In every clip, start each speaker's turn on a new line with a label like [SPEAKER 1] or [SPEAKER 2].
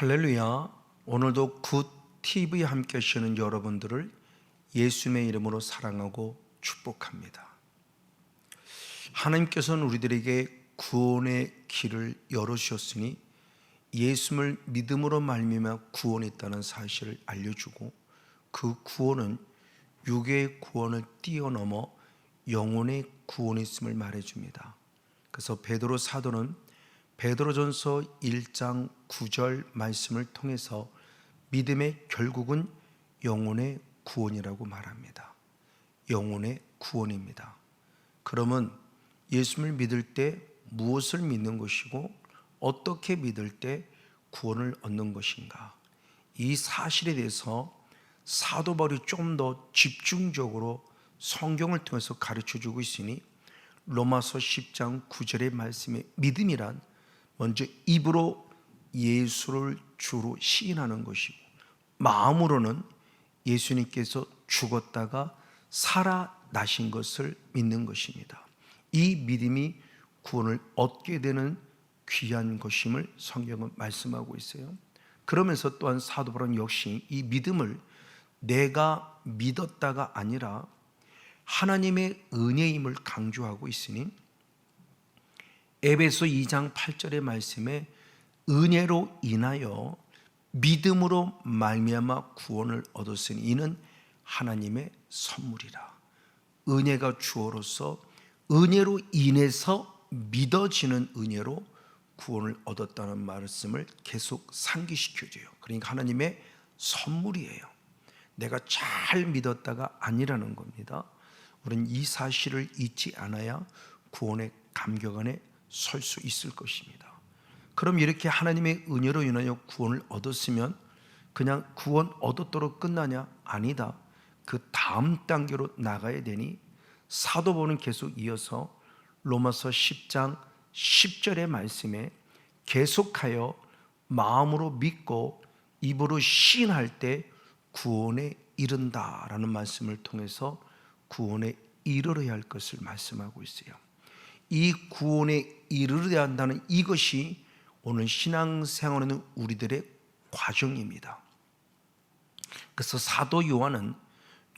[SPEAKER 1] 할렐루야. 오늘도 굿 TV에 함께 하시는 여러분들을 예수님의 이름으로 사랑하고 축복합니다. 하나님께서는 우리들에게 구원의 길을 열어주셨으니 예수를 믿음으로 말미암아 구원이 있다는 사실을 알려주고, 그 구원은 육의 구원을 뛰어넘어 영혼의 구원이 있음을 말해줍니다. 그래서 베드로 사도는 베드로전서 1장 9절 말씀을 통해서 믿음의 결국은 영혼의 구원이라고 말합니다. 영혼의 구원입니다. 그러면 예수를 믿을 때 무엇을 믿는 것이고 어떻게 믿을 때 구원을 얻는 것인가, 이 사실에 대해서 사도 바울이 좀 더 집중적으로 성경을 통해서 가르쳐주고 있으니, 로마서 10장 9절의 말씀에 믿음이란 먼저 입으로 예수를 주로 시인하는 것이고, 마음으로는 예수님께서 죽었다가 살아나신 것을 믿는 것입니다. 이 믿음이 구원을 얻게 되는 귀한 것임을 성경은 말씀하고 있어요. 그러면서 또한 사도 바울은 역시 이 믿음을 내가 믿었다가 아니라 하나님의 은혜임을 강조하고 있으니, 에베소 2장 8절의 말씀에 은혜로 인하여 믿음으로 말미암아 구원을 얻었으니 이는 하나님의 선물이라. 은혜가 주어로서 은혜로 인해서 믿어지는 은혜로 구원을 얻었다는 말씀을 계속 상기시켜줘요. 그러니까 하나님의 선물이에요. 내가 잘 믿었다가 아니라는 겁니다. 우리는 이 사실을 잊지 않아야 구원의 감격 안에 설 수 있을 것입니다. 그럼 이렇게 하나님의 은혜로 인하여 구원을 얻었으면 그냥 구원 얻었도록 끝나냐? 아니다. 그 다음 단계로 나가야 되니, 사도 바울은 계속 이어서 로마서 10장 10절의 말씀에 계속하여 마음으로 믿고 입으로 시인할 때 구원에 이른다라는 말씀을 통해서 구원에 이르러야 할 것을 말씀하고 있어요. 이 구원에 이르러야 한다는 이것이 오늘 신앙생활하는 우리들의 과정입니다. 그래서 사도 요한은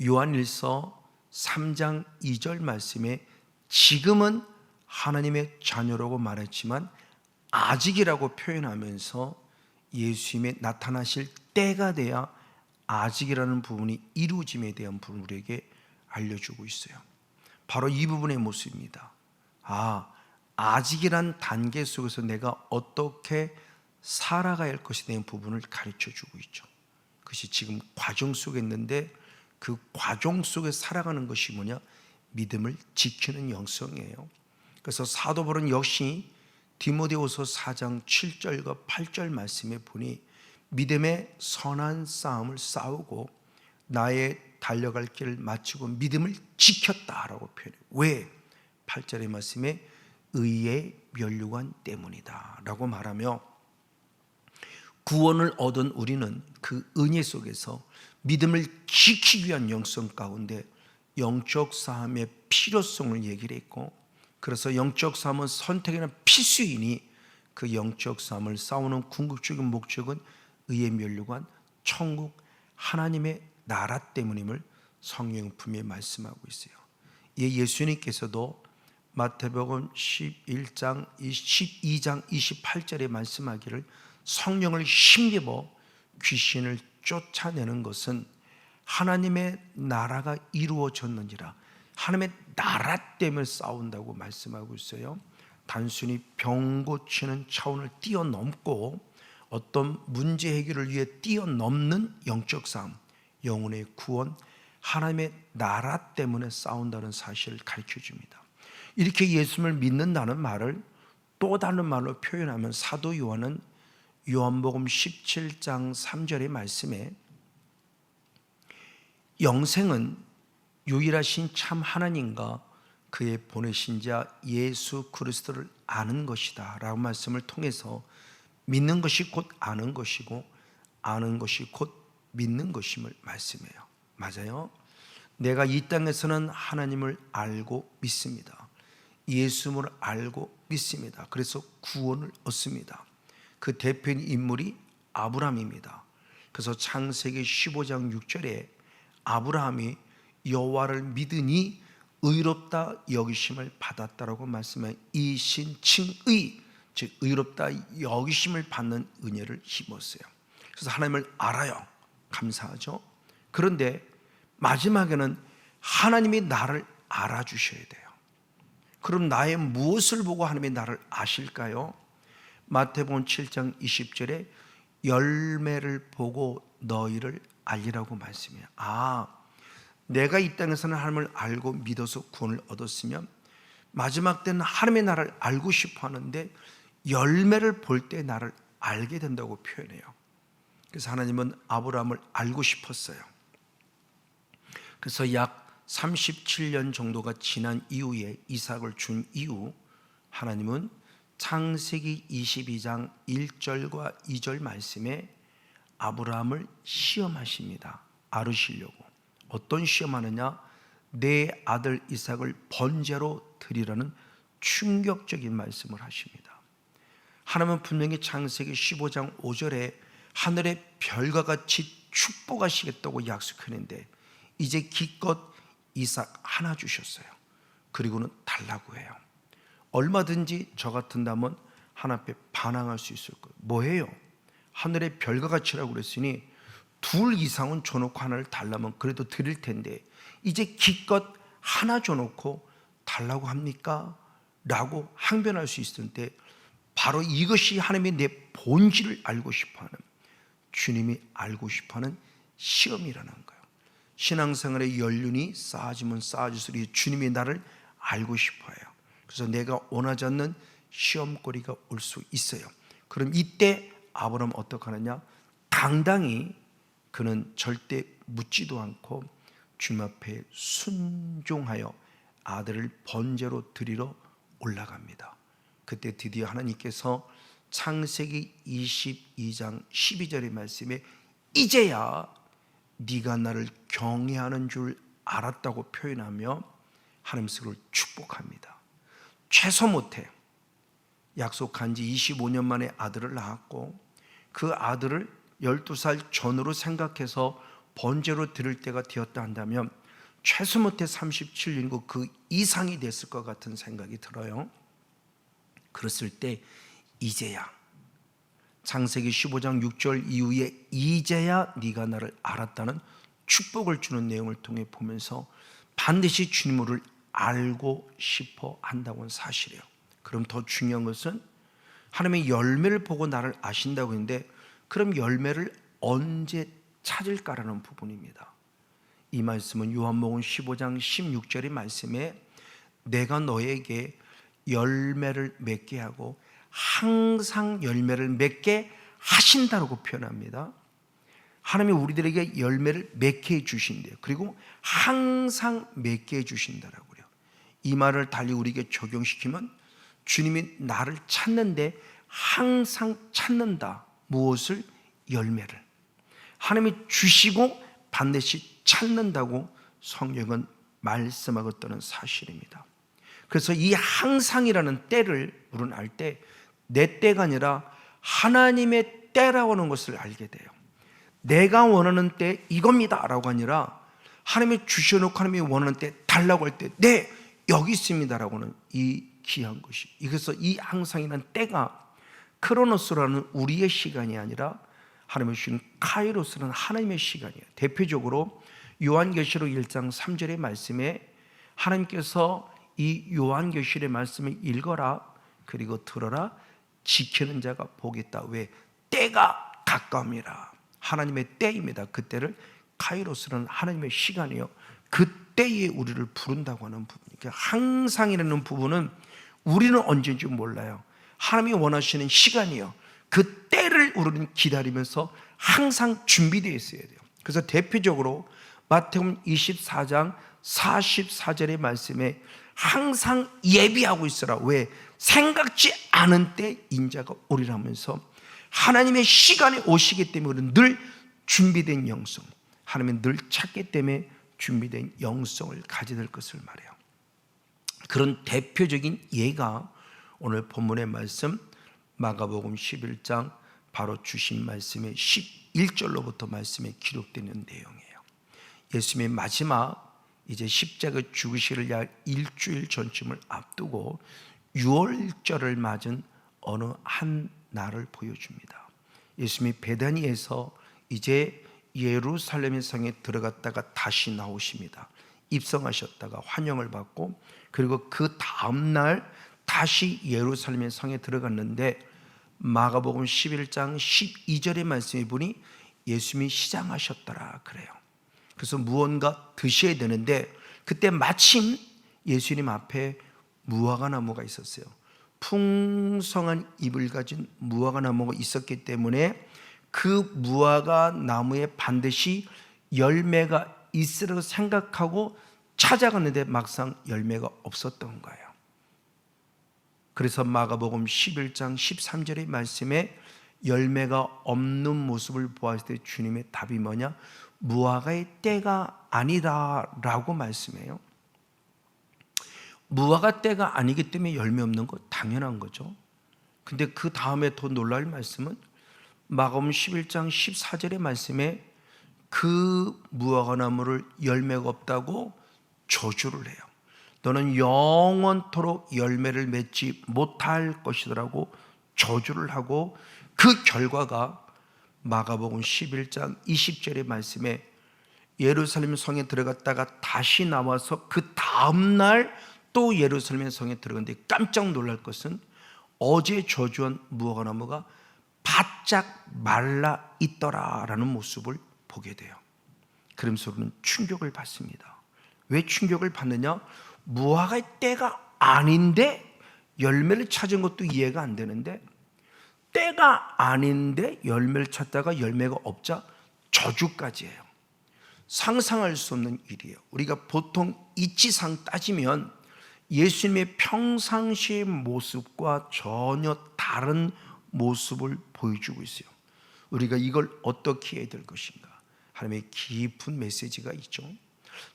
[SPEAKER 1] 요한일서 3장 2절 말씀에 지금은 하나님의 자녀라고 말했지만 아직이라고 표현하면서 예수님의 나타나실 때가 돼야 아직이라는 부분이 이루어짐에 대한 부분을 우리에게 알려주고 있어요. 바로 이 부분의 모습입니다. 아직이란 단계 속에서 내가 어떻게 살아가야 할 것에 대한 부분을 가르쳐주고 있죠. 그것이 지금 과정 속에 있는데, 그 과정 속에 살아가는 것이 뭐냐? 믿음을 지키는 영성이에요. 그래서 사도 바울은 역시 디모데후서 4장 7절과 8절 말씀에 보니 믿음의 선한 싸움을 싸우고 나의 달려갈 길을 마치고 믿음을 지켰다라고 표현해요. 왜? 8절의 말씀에 의의 면류관 때문이다 라고 말하며, 구원을 얻은 우리는 그 은혜 속에서 믿음을 지키기 위한 영성 가운데 영적 싸움의 필요성을 얘기를 했고, 그래서 영적 싸움은 선택이나 필수이니 그 영적 싸움을 싸우는 궁극적인 목적은 의의 면류관, 천국, 하나님의 나라 때문임을 성경 분명히 말씀하고 있어요. 예수님께서도 마태복음 12장 28절에 말씀하기를, 성령을 힘입어 귀신을 쫓아내는 것은 하나님의 나라가 이루어졌느니라. 하나님의 나라 때문에 싸운다고 말씀하고 있어요. 단순히 병 고치는 차원을 뛰어넘고 어떤 문제 해결을 위해 뛰어넘는 영적 싸움, 영혼의 구원, 하나님의 나라 때문에 싸운다는 사실을 가르쳐 줍니다. 이렇게 예수를 믿는다는 말을 또 다른 말로 표현하면, 사도 요한은 요한복음 17장 3절의 말씀에 영생은 유일하신 참 하나님과 그의 보내신 자 예수 그리스도를 아는 것이다 라고 말씀을 통해서 믿는 것이 곧 아는 것이고 아는 것이 곧 믿는 것임을 말씀해요. 맞아요. 내가 이 땅에서는 하나님을 알고 믿습니다. 예수님을 알고 믿습니다. 그래서 구원을 얻습니다. 그 대표인 인물이 아브라함입니다. 그래서 창세기 15장 6절에 아브라함이 여호와를 믿으니 의롭다 여기심을 받았다라고 말씀한 이 신칭의, 즉 의롭다 여기심을 받는 은혜를 힘었어요. 그래서 하나님을 알아요. 감사하죠. 그런데 마지막에는 하나님이 나를 알아주셔야 돼요. 그럼 나의 무엇을 보고 하나님이 나를 아실까요? 마태복음 7장 20절에 열매를 보고 너희를 알리라고 말씀해요. 내가 이 땅에서는 하나님을 알고 믿어서 구원을 얻었으면 마지막 때는 하나님의 나를 알고 싶어 하는데 열매를 볼 때 나를 알게 된다고 표현해요. 그래서 하나님은 아브라함을 알고 싶었어요. 그래서 약 37년 정도가 지난 이후에 이삭을 준 이후 하나님은 창세기 22장 1절과 2절 말씀에 아브라함을 시험하십니다. 알으시려고. 어떤 시험하느냐? 내 아들 이삭을 번제로 드리라는 충격적인 말씀을 하십니다. 하나님은 분명히 창세기 15장 5절에 하늘의 별과 같이 축복하시겠다고 약속했는데 이제 기껏 이삭 하나 주셨어요. 그리고는 달라고 해요. 얼마든지 저 같은다면 하나님 앞에 반항할 수 있을 거예요. 뭐예요? 하늘의 별과 같이라고 그랬으니 둘 이상은 줘놓고 하나를 달라면 그래도 드릴 텐데 이제 기껏 하나 줘놓고 달라고 합니까? 라고 항변할 수 있을 때 바로 이것이 하나님의 내 본질을 알고 싶어하는, 주님이 알고 싶어하는 시험이라는 거예요. 신앙생활의 연륜이 쌓아지면 쌓아질수록 주님이 나를 알고 싶어요. 그래서 내가 원하지 않는 시험거리가 올 수 있어요. 그럼 이때 아브라함은 어떻게 하느냐? 당당히 그는 절대 묻지도 않고 주님 앞에 순종하여 아들을 번제로 드리러 올라갑니다. 그때 드디어 하나님께서 창세기 22장 12절의 말씀에 이제야 네가 나를 경외하는 줄 알았다고 표현하며 하나님 스스로를 축복합니다. 최소 못해 약속한 지 25년 만에 아들을 낳았고 그 아들을 12살 전으로 생각해서 번제로 드릴 때가 되었다 한다면 최소 못해 37년이고 그 이상이 됐을 것 같은 생각이 들어요. 그랬을 때 이제야, 창세기 15장 6절 이후에 이제야 네가 나를 알았다는 축복을 주는 내용을 통해 보면서 반드시 주님을 알고 싶어 한다고 하는 사실이에요. 그럼 더 중요한 것은 하나님의 열매를 보고 나를 아신다고 했는데 그럼 열매를 언제 찾을까라는 부분입니다. 이 말씀은 요한복음 15장 16절의 말씀에 내가 너에게 열매를 맺게 하고 항상 열매를 맺게 하신다라고 표현합니다. 하나님이 우리들에게 열매를 맺게 해주신대요. 그리고 항상 맺게 해주신다라고 그래요. 이 말을 달리 우리에게 적용시키면 주님이 나를 찾는데 항상 찾는다. 무엇을? 열매를. 하나님이 주시고 반드시 찾는다고 성경은 말씀하고 있다는 사실입니다. 그래서 이 항상이라는 때를 우리는 알 때 내 때가 아니라 하나님의 때라고 하는 것을 알게 돼요. 내가 원하는 때 이겁니다 라고 아니라 하나님이 주셔놓고 하나님이 원하는 때 달라고 할 때 네 여기 있습니다 라고 하는 이 귀한 것이, 그래서 이 항상이라는 때가 크로노스라는 우리의 시간이 아니라 하나님의 주신 카이로스라는 하나님의 시간이에요. 대표적으로 요한계시록 1장 3절의 말씀에 하나님께서 이 요한계시록의 말씀을 읽어라 그리고 들어라 지키는 자가 복있다. 왜? 때가 가까움이라. 하나님의 때입니다. 그때를 카이로스라는 하나님의 시간이요, 그때에 우리를 부른다고 하는 부분이니까 항상이라는 부분은 우리는 언제인지 몰라요. 하나님이 원하시는 시간이요, 그 때를 우리는 기다리면서 항상 준비되어 있어야 돼요. 그래서 대표적으로 마태복음 24장 44절의 말씀에 항상 예비하고 있어라. 왜? 생각지 않은 때 인자가 오리라면서 하나님의 시간에 오시기 때문에 우리는 늘 준비된 영성, 하나님은 늘 찾기 때문에 준비된 영성을 가지게 될 것을 말해요. 그런 대표적인 예가 오늘 본문의 말씀 마가복음 11장 바로 주신 말씀의 11절로부터 말씀에 기록되는 내용이에요. 예수님의 마지막 이제 십자가 죽으시를 약 일주일 전쯤을 앞두고 6월절을 맞은 어느 한 날을 보여줍니다. 예수님이 베다니에서 이제 예루살렘의 성에 들어갔다가 다시 나오십니다. 입성하셨다가 환영을 받고, 그리고 그 다음날 다시 예루살렘의 성에 들어갔는데 마가복음 11장 12절의 말씀에 보니 예수님이 시장하셨더라 그래요. 그래서 무언가 드셔야 되는데 그때 마침 예수님 앞에 무화과 나무가 있었어요. 풍성한 잎을 가진 무화과 나무가 있었기 때문에 그 무화과 나무에 반드시 열매가 있으라고 생각하고 찾아갔는데 막상 열매가 없었던 거예요. 그래서 마가복음 11장 13절의 말씀에 열매가 없는 모습을 보았을 때 주님의 답이 뭐냐? 무화과의 때가 아니다 라고 말씀해요. 무화과 때가 아니기 때문에 열매 없는 거 당연한 거죠. 근데 그 다음에 더 놀랄 말씀은 마가복음 11장 14절의 말씀에 그 무화과 나무를 열매가 없다고 저주를 해요. 너는 영원토록 열매를 맺지 못할 것이라고 저주를 하고, 그 결과가 마가복음 11장 20절의 말씀에 예루살렘 성에 들어갔다가 다시 나와서 그 다음날 또 예루살렘 성에 들어갔는데 깜짝 놀랄 것은 어제 저주한 무화과 나무가 바짝 말라 있더라라는 모습을 보게 돼요. 그러면서 우리는 충격을 받습니다. 왜 충격을 받느냐? 무화과의 때가 아닌데 열매를 찾은 것도 이해가 안 되는데, 때가 아닌데 열매를 찾다가 열매가 없자 저주까지 해요. 상상할 수 없는 일이에요. 우리가 보통 이치상 따지면 예수님의 평상시의 모습과 전혀 다른 모습을 보여주고 있어요. 우리가 이걸 어떻게 해야 될 것인가? 하나님의 깊은 메시지가 있죠.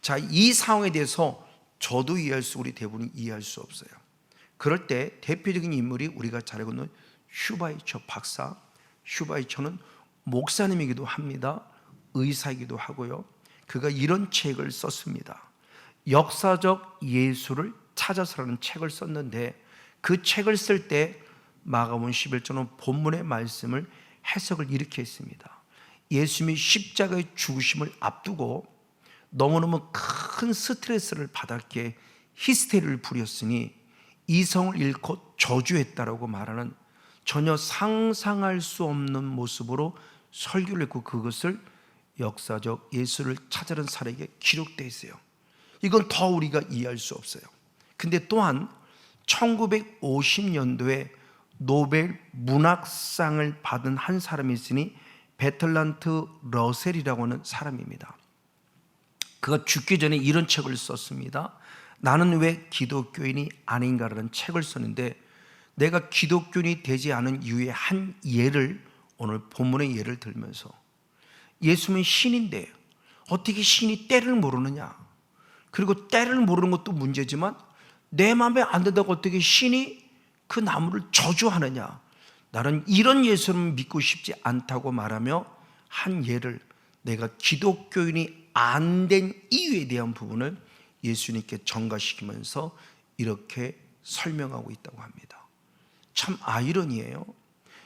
[SPEAKER 1] 자, 이 상황에 대해서 저도 이해할 수, 우리 대부분이 이해할 수 없어요. 그럴 때 대표적인 인물이 우리가 잘 알고 있는 슈바이처 박사. 슈바이처는 목사님이기도 합니다. 의사이기도 하고요. 그가 이런 책을 썼습니다. 역사적 예수를 찾아서라는 책을 썼는데, 그 책을 쓸 때 마가복음 11장은 본문의 말씀을 해석을 이렇게 했습니다. 예수님이 십자가의 죽으심을 앞두고 너무너무 큰 스트레스를 받았기에 히스테리를 부렸으니 이성을 잃고 저주했다라고 말하는 전혀 상상할 수 없는 모습으로 설교를 했고, 그것을 역사적 예수를 찾아낸 사람에게 기록되어 있어요. 이건 더 우리가 이해할 수 없어요. 근데 또한 1950년도에 노벨 문학상을 받은 한 사람이 있으니 베틀란트 러셀이라고 하는 사람입니다. 그가 죽기 전에 이런 책을 썼습니다. 나는 왜 기독교인이 아닌가라는 책을 썼는데, 내가 기독교인이 되지 않은 이유의 한 예를 오늘 본문의 예를 들면서, 예수님은 신인데 어떻게 신이 때를 모르느냐? 그리고 때를 모르는 것도 문제지만 내 마음에 안 든다고 어떻게 신이 그 나무를 저주하느냐? 나는 이런 예수님을 믿고 싶지 않다고 말하며 한 예를, 내가 기독교인이 안 된 이유에 대한 부분을 예수님께 전가시키면서 이렇게 설명하고 있다고 합니다. 참 아이러니예요.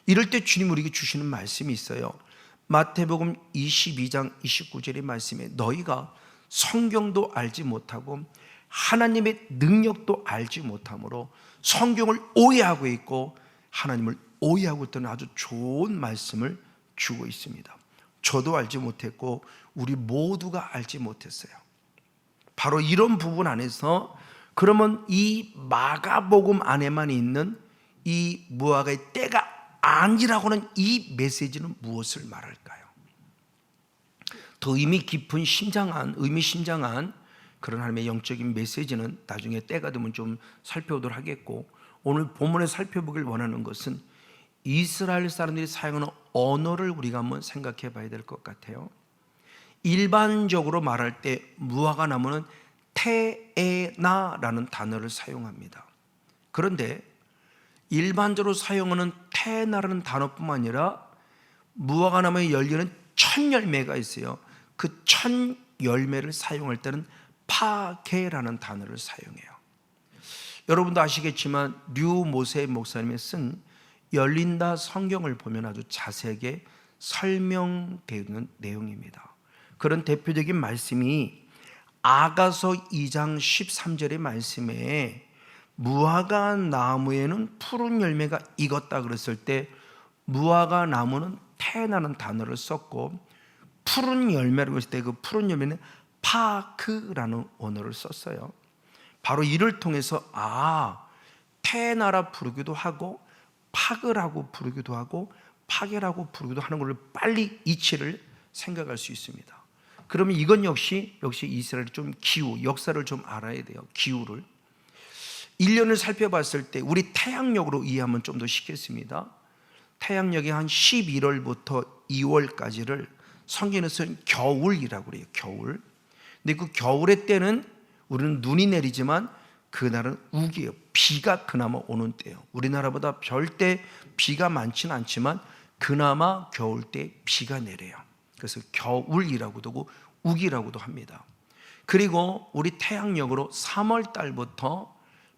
[SPEAKER 1] 이럴 때 주님 우리에게 주시는 말씀이 있어요. 마태복음 22장 29절의 말씀에 너희가 성경도 알지 못하고 하나님의 능력도 알지 못함으로 성경을 오해하고 있고 하나님을 오해하고 있다는 아주 좋은 말씀을 주고 있습니다. 저도 알지 못했고 우리 모두가 알지 못했어요. 바로 이런 부분 안에서 그러면 이 마가복음 안에만 있는 이 무화과의 때가 아니라고 하는 이 메시지는 무엇을 말할까요? 더 의미 깊은 의미심장한 그런 하나님의 영적인 메시지는 나중에 때가 되면 좀 살펴보도록 하겠고, 오늘 본문에 살펴보길 원하는 것은 이스라엘 사람들이 사용하는 언어를 우리가 한번 생각해 봐야 될 것 같아요. 일반적으로 말할 때 무화과 나무는 테에나라는 단어를 사용합니다. 그런데 일반적으로 사용하는 테에나라는 단어뿐만 아니라 무화과 나무에 열리는 첫 열매가 있어요. 그 첫 열매를 사용할 때는 파게라는 단어를 사용해요. 여러분도 아시겠지만 류모세 목사님이 쓴 열린다 성경을 보면 아주 자세하게 설명되는 내용입니다. 그런 대표적인 말씀이 아가서 2장 13절의 말씀에 무화과 나무에는 푸른 열매가 익었다 그랬을 때 무화과 나무는 태나는 단어를 썼고 푸른 열매라고 했을 때 그 푸른 열매는 파크라는 언어를 썼어요. 바로 이를 통해서 태나라 부르기도 하고 파그라고 부르기도 하고 파게라고 부르기도 하는 것을 빨리 이치를 생각할 수 있습니다. 그러면 이건 역시 이스라엘이 좀 기후, 역사를 좀 알아야 돼요. 기후를 1년을 살펴봤을 때 우리 태양력으로 이해하면 좀 더 쉽겠습니다. 태양력이 한 11월부터 2월까지를 성경에서는 겨울이라고 그래요. 겨울. 근데 그 겨울의 때는 우리는 눈이 내리지만 그날은 우기예요. 비가 그나마 오는 때예요. 우리나라보다 절대 비가 많지는 않지만 그나마 겨울 때 비가 내려요. 그래서 겨울이라고도 하고 우기라고도 합니다. 그리고 우리 태양력으로 3월 달부터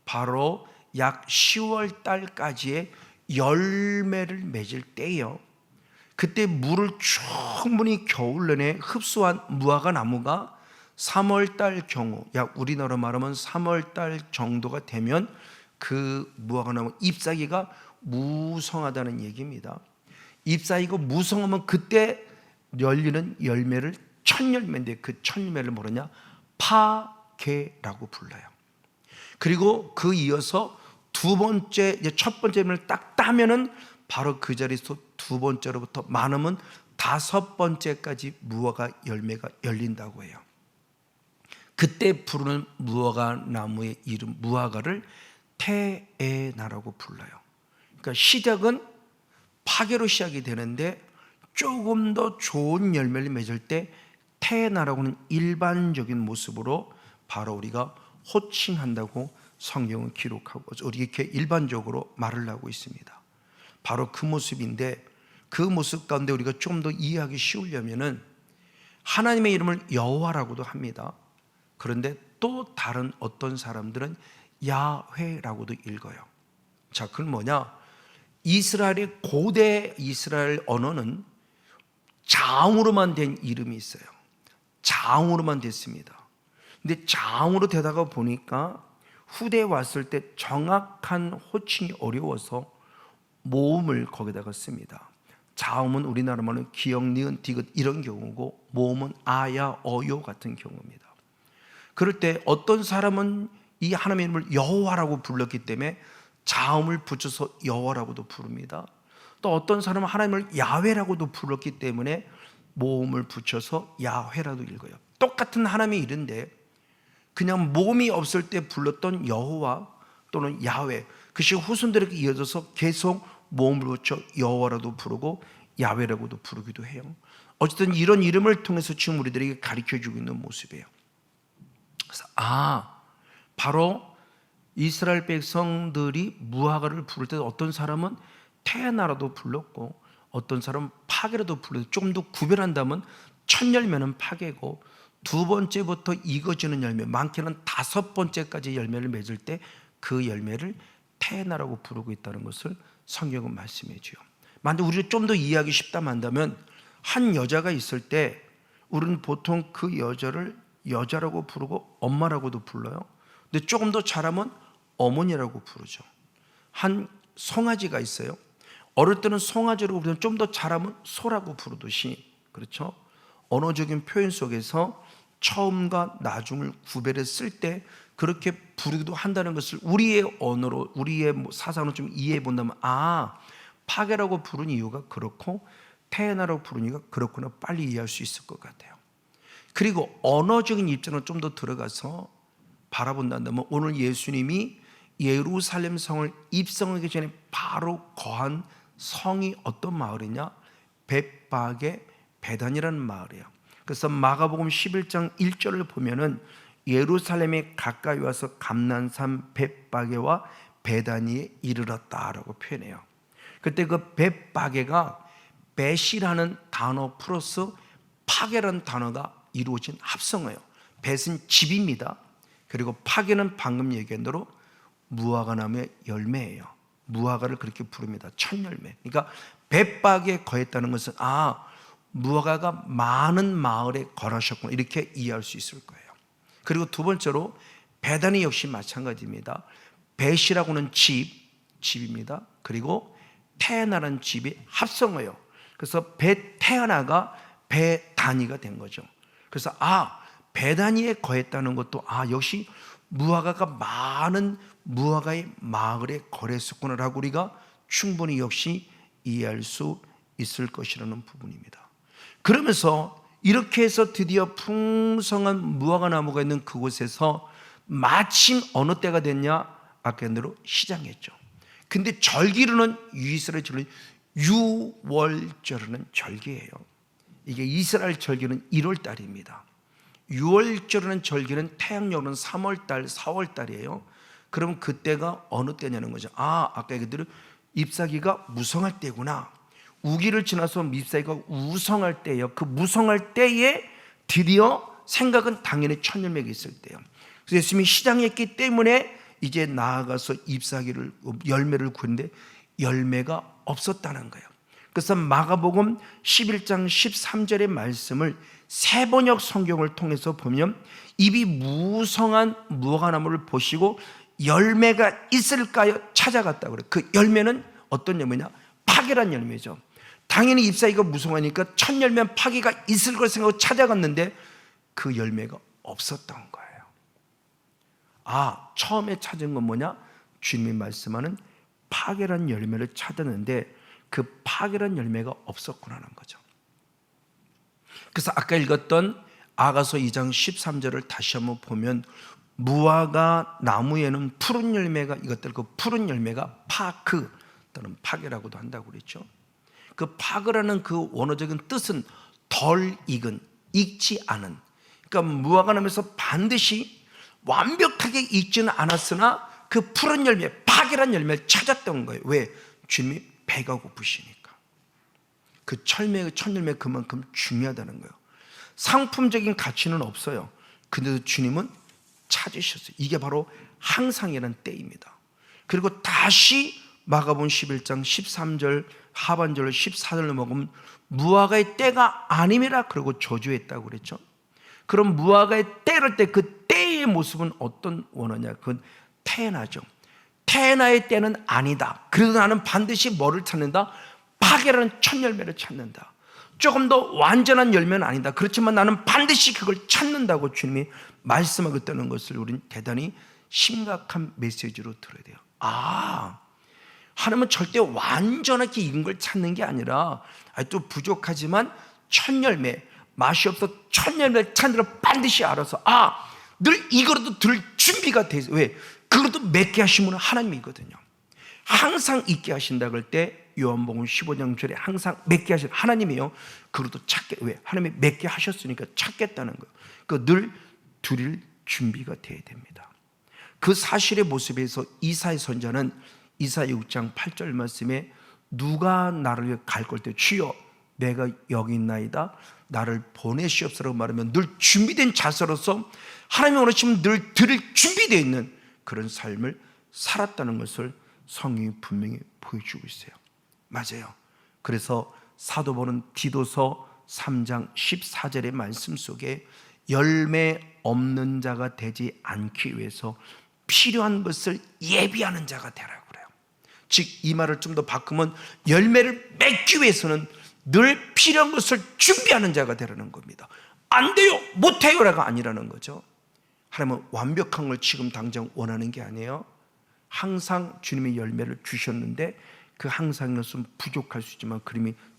[SPEAKER 1] 바로 약 10월 달까지의 열매를 맺을 때예요. 그때 물을 충분히 겨울 내내 흡수한 무화과 나무가 3월 달 경우, 약 우리나라 말하면 3월 달 정도가 되면 그 무화과 나무 잎사귀가 무성하다는 얘기입니다. 잎사귀가 무성하면 그때 열리는 열매를 첫 열매인데 그 첫 열매를 뭐냐? 파게라고 불러요. 그리고 그 이어서 두 번째, 첫 번째 열매를 딱 따면은 바로 그 자리에서 두 번째로부터 많으면 다섯 번째까지 무화과 열매가 열린다고 해요. 그때 부르는 무화과 나무의 이름 무화과를 테에나라고 불러요. 그러니까 시작은 파게로 시작이 되는데 조금 더 좋은 열매를 맺을 때 테에나라고 하는 일반적인 모습으로 바로 우리가 호칭한다고 성경은 기록하고 이렇게 일반적으로 말을 하고 있습니다. 바로 그 모습인데 그 모습 가운데 우리가 좀 더 이해하기 쉬우려면은 하나님의 이름을 여호와라고도 합니다. 그런데 또 다른 어떤 사람들은 야훼라고도 읽어요. 자, 그건 뭐냐? 이스라엘의 고대 이스라엘 언어는 자음으로만 된 이름이 있어요. 자음으로만 됐습니다. 근데 자음으로 되다가 보니까 후대에 왔을 때 정확한 호칭이 어려워서 모음을 거기다가 씁니다. 자음은 우리나라 말은 기역, 니은, 디귿 이런 경우고 모음은 아야, 어요 같은 경우입니다. 그럴 때 어떤 사람은 이 하나님의 이름을 여호와라고 불렀기 때문에 자음을 붙여서 여호와라고도 부릅니다. 또 어떤 사람은 하나님을 야훼라고도 불렀기 때문에 모음을 붙여서 야훼라도 읽어요. 똑같은 하나님의 이름인데 그냥 모음이 없을 때 불렀던 여호와 또는 야훼, 그것이 후손들에게 이어져서 계속 모음을 붙여 여호와라도 부르고 야훼라고도 부르기도 해요. 어쨌든 이런 이름을 통해서 지금 우리들에게 가르쳐주고 있는 모습이에요. 그래서 바로 이스라엘 백성들이 무화과를 부를 때 어떤 사람은 테에나라도 불렀고 어떤 사람은 파게라도 불렀고 조금 더 구별한다면 첫 열매는 파게고 두 번째부터 익어지는 열매, 많게는 다섯 번째까지 열매를 맺을 때 그 열매를 테에나라고 부르고 있다는 것을 성경은 말씀해 줘요. 만약 우리가 좀 더 이해하기 쉽다면 한다면 한 여자가 있을 때 우리는 보통 그 여자를 여자라고 부르고 엄마라고도 불러요. 근데 조금 더 잘하면 어머니라고 부르죠. 한 송아지가 있어요. 어릴 때는 송아지라고 부르면 좀 더 잘하면 소라고 부르듯이, 그렇죠? 언어적인 표현 속에서 처음과 나중을 구별했을 때 그렇게 부르기도 한다는 것을 우리의 언어로, 우리의 사상으로 좀 이해해 본다면 파게라고 부른 이유가 그렇고 테에나라고 부른 이유가 그렇구나, 빨리 이해할 수 있을 것 같아요. 그리고 언어적인 입장으로 좀 더 들어가서 바라본다면 오늘 예수님이 예루살렘 성을 입성하기 전에 바로 거한 성이 어떤 마을이냐? 벳박의 베단이라는 마을이에요. 그래서 마가복음 11장 1절을 보면은 예루살렘에 가까이 와서 감난산 벳박에와 베다니에 이르렀다라고 표현해요. 그때 그 벳박에가 벳이라는 단어 플러스 파괴라는 단어가 이루어진 합성어예요. 벳은 집입니다. 그리고 파괴는 방금 얘기한 대로 무화과 나무의 열매예요. 무화과를 그렇게 부릅니다. 첫 열매. 그러니까 벳박에 거했다는 것은 무화과가 많은 마을에 거하셨구나, 이렇게 이해할 수 있을 거예요. 그리고 두 번째로 베다니 역시 마찬가지입니다. 벳이라고는 집입니다. 그리고 테아나라는 집이 합성어예요. 그래서 베테아나가 베다니가 된 거죠. 그래서 베다니에 거했다는 것도 역시 무화과가 많은 무화과의 마을에 거랬었구나라고 우리가 충분히 역시 이해할 수 있을 것이라는 부분입니다. 그러면서 이렇게 해서 드디어 풍성한 무화과 나무가 있는 그곳에서 마침 어느 때가 됐냐? 아까 한 대로 시장했죠. 근데 절기로는 이스라엘 절기 유월절은 절기예요. 이게 이스라엘 절기는 1월 달입니다. 유월절은 절기는 태양력은 3월 달, 4월 달이에요. 그럼 그때가 어느 때냐는 거죠. 아까 얘기대로 잎사귀가 무성할 때구나. 우기를 지나서 잎사귀가 우성할 때예요. 그 무성할 때에 드디어 생각은 당연히 첫 열매가 있을 때예요. 그래서 예수님이 시장했기 때문에 이제 나아가서 잎사귀를 열매를 구했는데 열매가 없었다는 거예요. 그래서 마가복음 11장 13절의 말씀을 세번역 성경을 통해서 보면 잎이 무성한 무화과나무를 보시고 열매가 있을까요? 찾아갔다고 그래요. 그 열매는 어떤 열매냐? 파괴란 열매죠. 당연히 잎사귀가 무성하니까 첫 열매는 파괴가 있을 걸 생각하고 찾아갔는데 그 열매가 없었던 거예요. 처음에 찾은 건 뭐냐? 주님이 말씀하는 파괴란 열매를 찾았는데 그 파괴란 열매가 없었구나라는 거죠. 그래서 아까 읽었던 아가서 2장 13절을 다시 한번 보면 무화과 나무에는 푸른 열매가, 이것들 그 푸른 열매가 파크 또는 파괴라고도 한다고 그랬죠. 그 파크라는 그 원어적인 뜻은 덜 익은, 익지 않은. 그러니까 무화과 나무에서 반드시 완벽하게 익지는 않았으나 그 푸른 열매, 파괴란 열매를 찾았던 거예요. 왜? 주님이 배가 고프시니까. 그 첫 열매 그만큼 중요하다는 거예요. 상품적인 가치는 없어요. 근데도 주님은 찾으셨어요. 이게 바로 항상이라는 때입니다. 그리고 다시 마가복음 11장 13절 하반절 14절로 먹으면 무화과의 때가 아님이라 그러고 저주했다고 그랬죠. 그럼 무화과의 때를 때 그 때의 모습은 어떤 원어냐? 그건 테나죠. 테나의 때는 아니다. 그래도 나는 반드시 뭐를 찾는다? 파괴라는 첫 열매를 찾는다. 조금 더 완전한 열매는 아니다. 그렇지만 나는 반드시 그걸 찾는다고 주님이 말씀하고 있다는 것을 우리는 대단히 심각한 메시지로 들어야 돼요. 하나님은 절대 완전하게 익은 걸 찾는 게 아니라 또 부족하지만 첫 열매, 맛이 없어 첫 열매를 찾는 걸 반드시 알아서 늘 이거라도 들 준비가 돼 있어요. 왜? 그것도 맺게 하신 분은 하나님이거든요. 항상 있게 하신다 그럴 때 요한복음 15장 절에 항상 맺게 하신 하나님이요. 그것도 찾게, 왜? 하나님이 맺게 하셨으니까 찾겠다는 거예요. 늘 드릴 준비가 돼야 됩니다. 그 사실의 모습에서 이사야 선자는 이사야 6장 8절 말씀에 누가 나를 갈 걸 때 주여 내가 여기 있나이다 나를 보내시옵소서라고 말하면 늘 준비된 자세로서 하나님이 원하시면 늘 드릴 준비되어 있는 그런 삶을 살았다는 것을 성경이 분명히 보여주고 있어요. 맞아요. 그래서 사도 바울은 디도서 3장 14절의 말씀 속에 열매 없는 자가 되지 않기 위해서 필요한 것을 예비하는 자가 되라고 그래요. 즉 이 말을 좀 더 바꾸면 열매를 맺기 위해서는 늘 필요한 것을 준비하는 자가 되라는 겁니다. 안 돼요, 못해요라가 아니라는 거죠. 하나님은 완벽한 걸 지금 당장 원하는 게 아니에요. 항상 주님이 열매를 주셨는데 그 항상 것은 부족할 수 있지만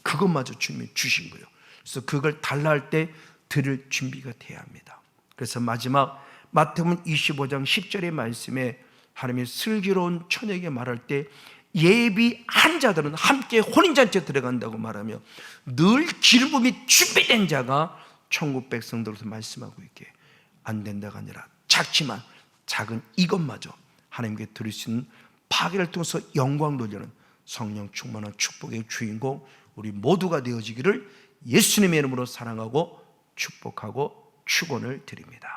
[SPEAKER 1] 그것마저 주님이 주신 거예요. 그래서 그걸 달라 할 때 드릴 준비가 돼야 합니다. 그래서 마지막 마태복음 25장 10절의 말씀에 하나님의 슬기로운 처녀에게 말할 때 예비한 자들은 함께 혼인잔치에 들어간다고 말하며 늘 기름부음이 준비된 자가 천국 백성들로서 말씀하고 있게 안 된다가 아니라 작지만 작은 이것마저 하나님께 드릴 수 있는 파괴를 통해서 영광 돌리는 성령 충만한 축복의 주인공 우리 모두가 되어지기를 예수님의 이름으로 사랑하고 축복하고 축원을 드립니다.